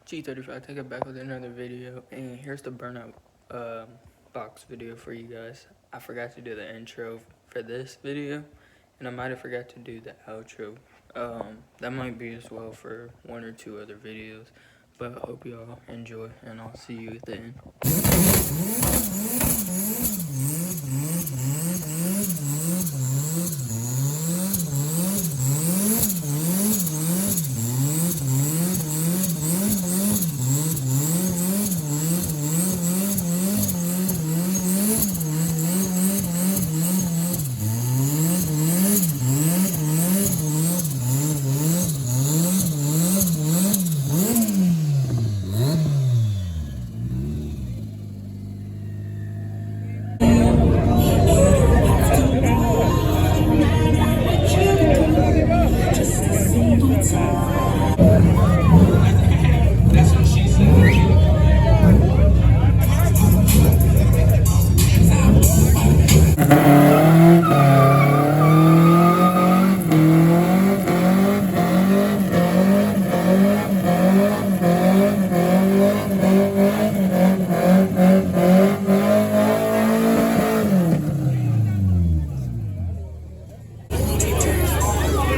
G35, take it back with another video, and here's the burnout box video for you guys. I forgot to do the intro for this video, and I might have forgot to do the outro. That might be as well for 1 or 2 other videos, but I hope y'all enjoy, and I'll see you at the end.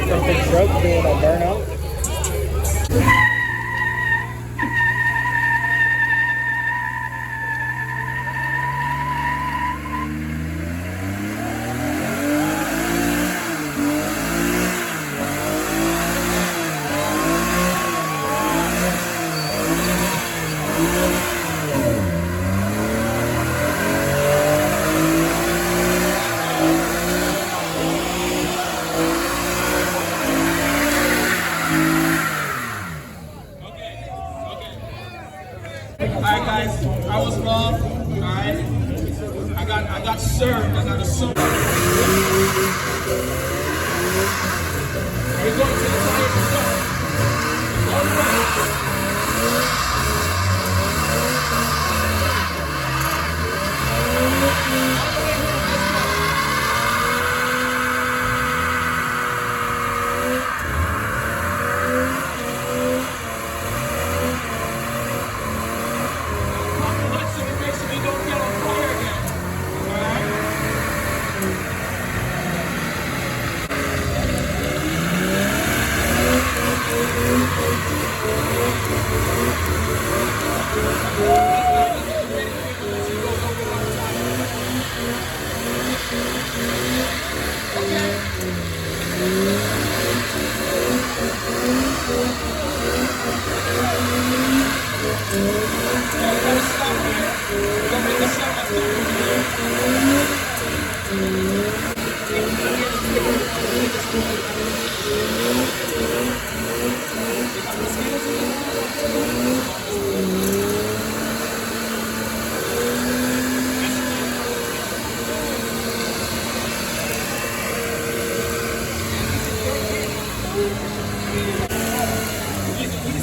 Something truck doing a burnout. Alright guys, I was wrong. Alright. I got served. I got a served. We're going to the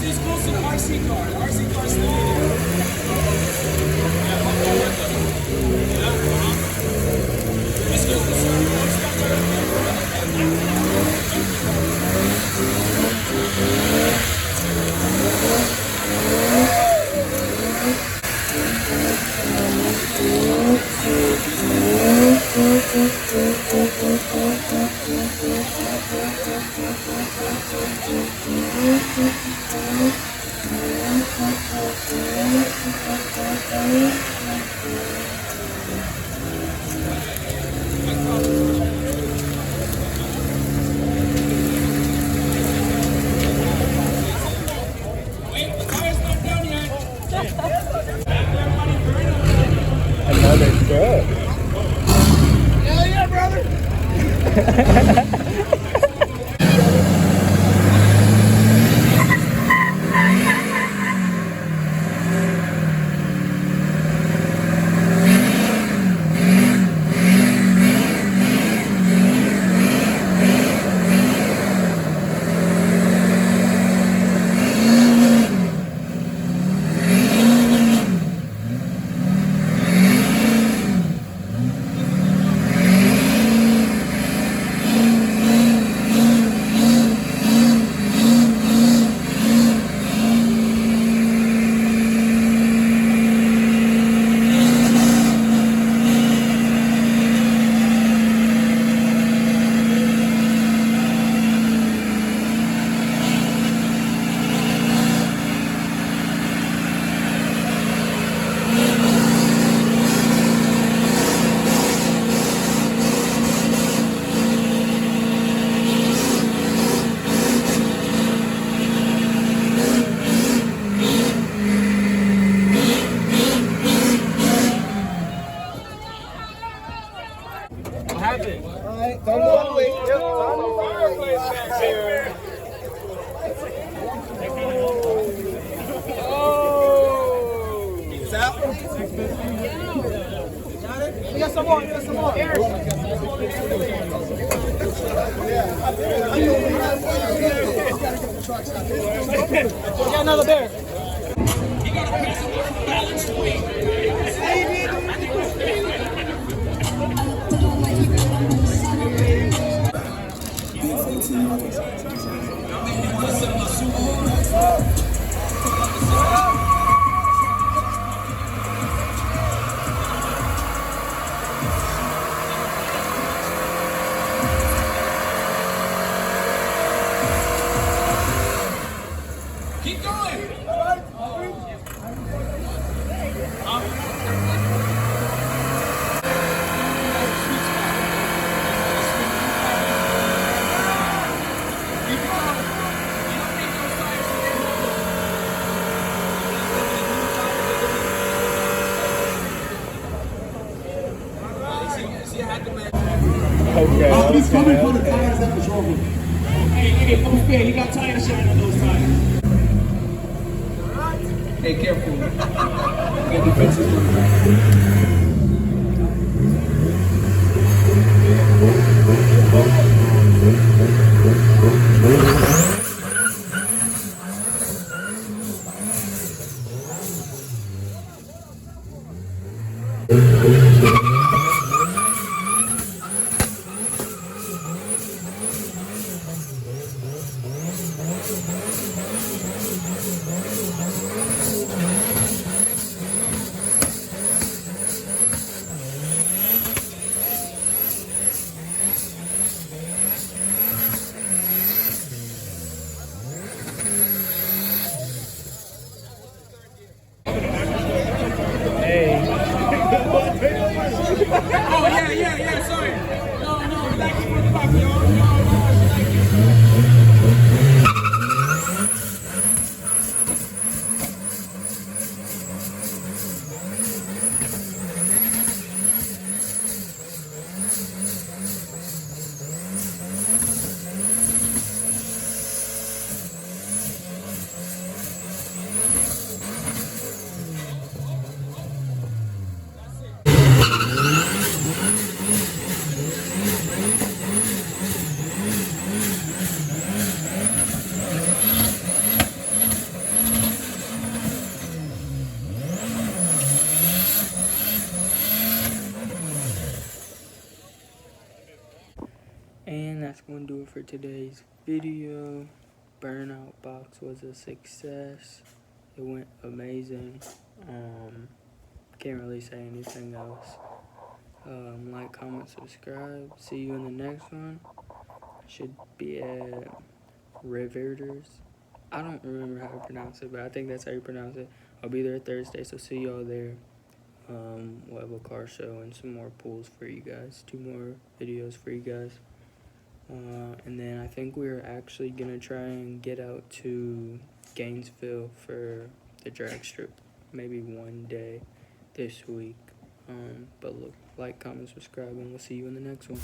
He's close to the RC car. The RC car still here. Let's go. Another truck. Hell yeah, brother. happened? Alright, don't go away. Fireplace back there. Oh! It's out. We got some more. We got some more. We got another bear. You got a piece of balanced weight. Keep going. He's coming for the tires at the trophy. Hey, no fair. You got tire shine on those tires. Hey, careful. Get defensive. Oh, yeah, sorry. No, we like it for the back, y'all. And that's going to do it for today's video. Burnout box was a success. It went amazing. Can't really say anything else. Like, comment, subscribe. See you in the next one. Should be at Riverters. I don't remember how to pronounce it, but I think that's how you pronounce it. I'll be there Thursday, so see y'all there. We'll have a car show and some more pools for you guys. 2 more videos for you guys. And then I think we're actually gonna try and get out to Gainesville for the drag strip, maybe one day this week. But look, like, comment, subscribe, and we'll see you in the next one.